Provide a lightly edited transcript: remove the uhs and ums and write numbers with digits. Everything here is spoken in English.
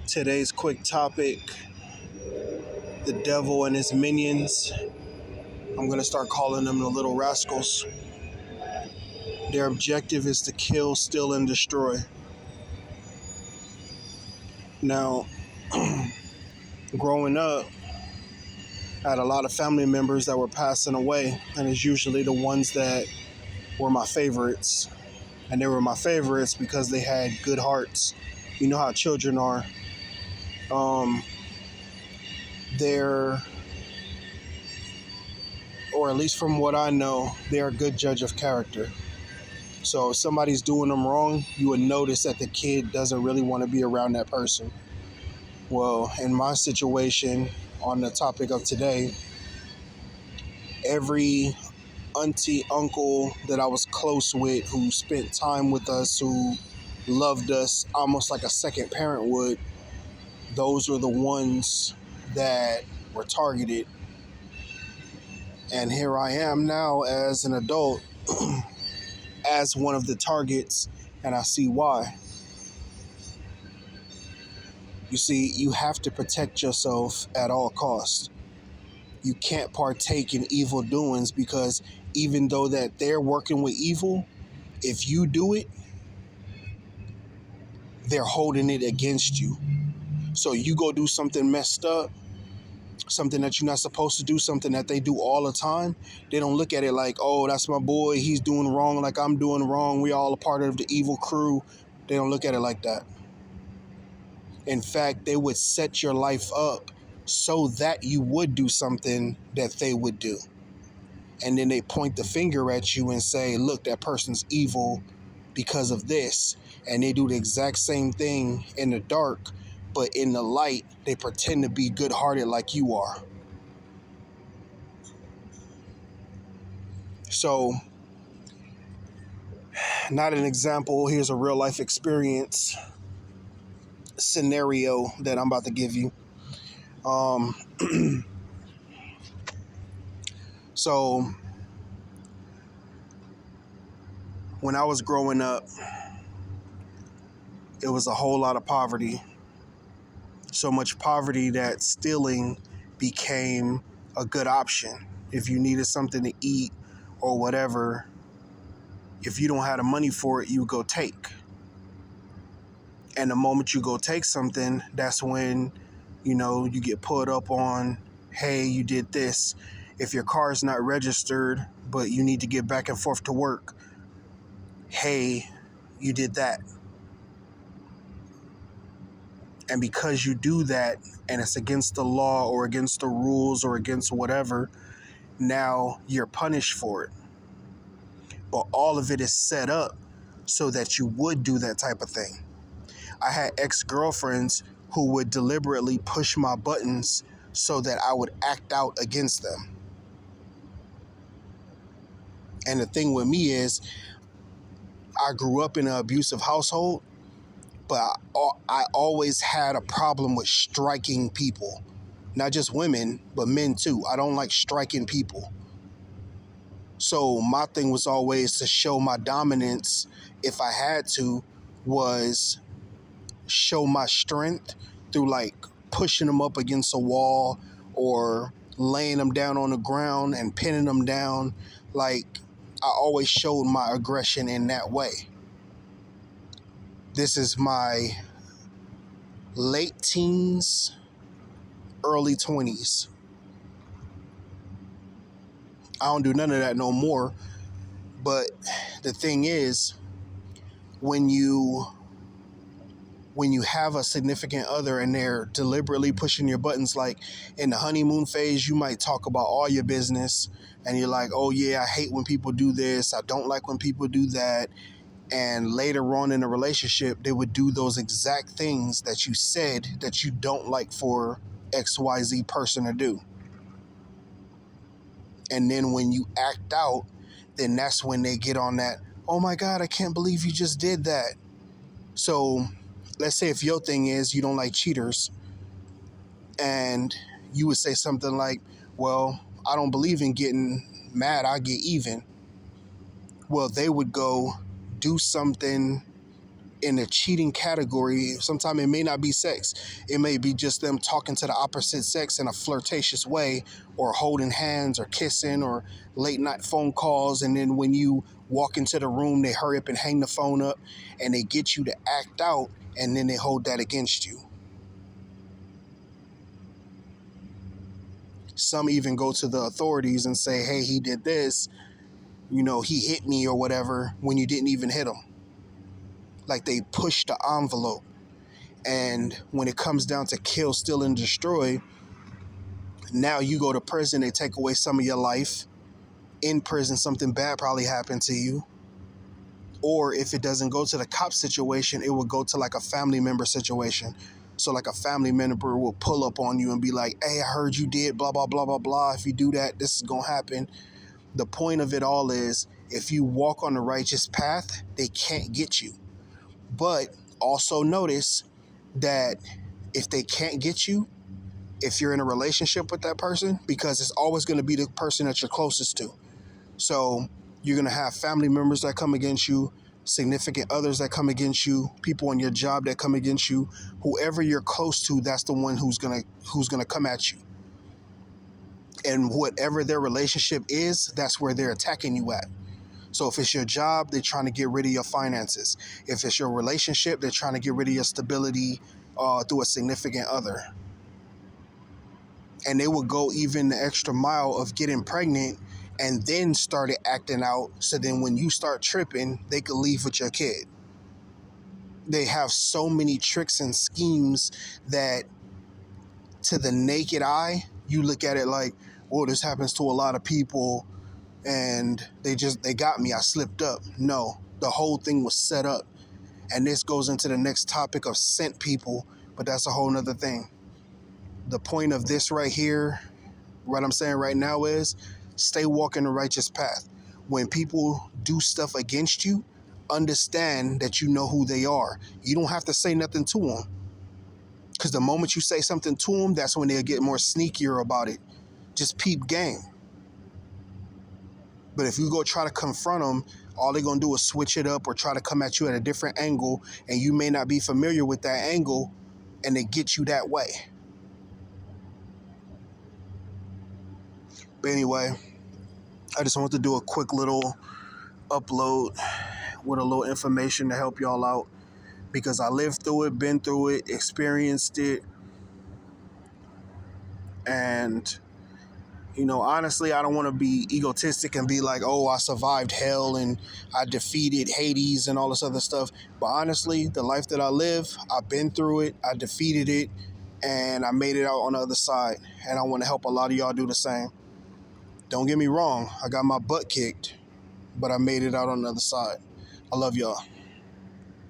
Today's quick topic: the devil and his minions. I'm going to start calling them the little rascals. Their objective is to kill, steal, and destroy. Now, growing up, I had a lot of family members that were passing away, and it's usually the ones that were my favorites. And they were my favorites because they had good hearts. You know how children are. They're, or at least from what I know, they're a good judge of character. So if somebody's doing them wrong, you would notice that the kid doesn't really want to be around that person. Well, in my situation, on the topic of today, every auntie, uncle that I was close with, who spent time with us, who loved us almost like a second parent would, those were the ones that were targeted. And here I am now as an adult, as one of the targets, and I see why. You see, you have to protect yourself at all costs. You can't partake in evil doings, because even though that they're working with evil, if you do it, they're holding it against you. So you go do something messed up, something that you're not supposed to do, something that they do all the time. They don't look at it like, oh, that's my boy, he's doing wrong like I'm doing wrong, we all a part of the evil crew. They don't look at it like that. In fact, they would set your life up so that you would do something that they would do. And then they point the finger at you and say, look, that person's evil because of this. And they do the exact same thing in the dark, but in the light, they pretend to be good-hearted like you are. So, not an example, here's a real-life experience scenario that I'm about to give you. So, when I was growing up, it was a whole lot of poverty. So much poverty that stealing became a good option. If you needed something to eat or whatever, if you don't have the money for it, you go take. And the moment you go take something, that's when, you get put up on, hey, you did this. If your car is not registered, but you need to get back and forth to work, hey, you did that. And because you do that, and it's against the law or against the rules or against whatever, now you're punished for it. But all of it is set up so that you would do that type of thing. I had ex-girlfriends who would deliberately push my buttons so that I would act out against them. And the thing with me is, I grew up in an abusive household, but I always had a problem with striking people. Not just women, but men too. I don't like striking people. So my thing was always to show my dominance, if I had to, was show my strength through like pushing them up against a wall or laying them down on the ground and pinning them down. Like, I always showed my aggression in that way. This is my late teens, early 20s. I don't do none of that no more. But the thing is, when you have a significant other and they're deliberately pushing your buttons, like in the honeymoon phase, you might talk about all your business and you're like, oh yeah, I hate when people do this, I don't like when people do that. And later on in a relationship, they would do those exact things that you said that you don't like for XYZ person to do. And then when you act out, then that's when they get on that, oh my God, I can't believe you just did that. So let's say if your thing is you don't like cheaters, and you would say something like, well, I don't believe in getting mad, I get even. Well, they would go do something in the cheating category. Sometimes it may not be sex. It may be just them talking to the opposite sex in a flirtatious way, or holding hands or kissing or late night phone calls. And then when you walk into the room, they hurry up and hang the phone up and they get you to act out, and then they hold that against you. Some even go to the authorities and say, hey, he did this, he hit me or whatever, when you didn't even hit him. Like they push the envelope. And when it comes down to kill, steal, and destroy, now you go to prison, they take away some of your life. In prison, something bad probably happened to you. Or if it doesn't go to the cop situation, it will go to like a family member situation. So like a family member will pull up on you and be like, hey, I heard you did blah, blah, blah, blah, blah. If you do that, this is going to happen. The point of it all is, if you walk on the righteous path, they can't get you. But also notice that if they can't get you, if you're in a relationship with that person, because it's always going to be the person that you're closest to. So you're going to have family members that come against you, significant others that come against you, people on your job that come against you. Whoever you're close to, that's the one who's going to come at you. And whatever their relationship is, that's where they're attacking you at. So if it's your job, they're trying to get rid of your finances. If it's your relationship, they're trying to get rid of your stability through a significant other. And they will go even the extra mile of getting pregnant and then started acting out. So then when you start tripping, they could leave with your kid. They have so many tricks and schemes that to the naked eye, you look at it like, oh, this happens to a lot of people and they got me, I slipped up. No, the whole thing was set up. And this goes into the next topic of sent people, but that's a whole nother thing. The point of this right here, what I'm saying right now is, stay walking the righteous path. When people do stuff against you, understand that you know who they are. You don't have to say nothing to them. Because the moment you say something to them, that's when they'll get more sneakier about it. Just peep game. But if you go try to confront them, all they're going to do is switch it up or try to come at you at a different angle, and you may not be familiar with that angle, and they get you that way. But anyway, I just want to do a quick little upload with a little information to help y'all out, because I lived through it, been through it, experienced it, and honestly, I don't want to be egotistic and be like, oh, I survived hell and I defeated Hades and all this other stuff. But honestly, the life that I live, I've been through it, I defeated it, and I made it out on the other side. And I want to help a lot of y'all do the same. Don't get me wrong, I got my butt kicked, but I made it out on the other side. I love y'all.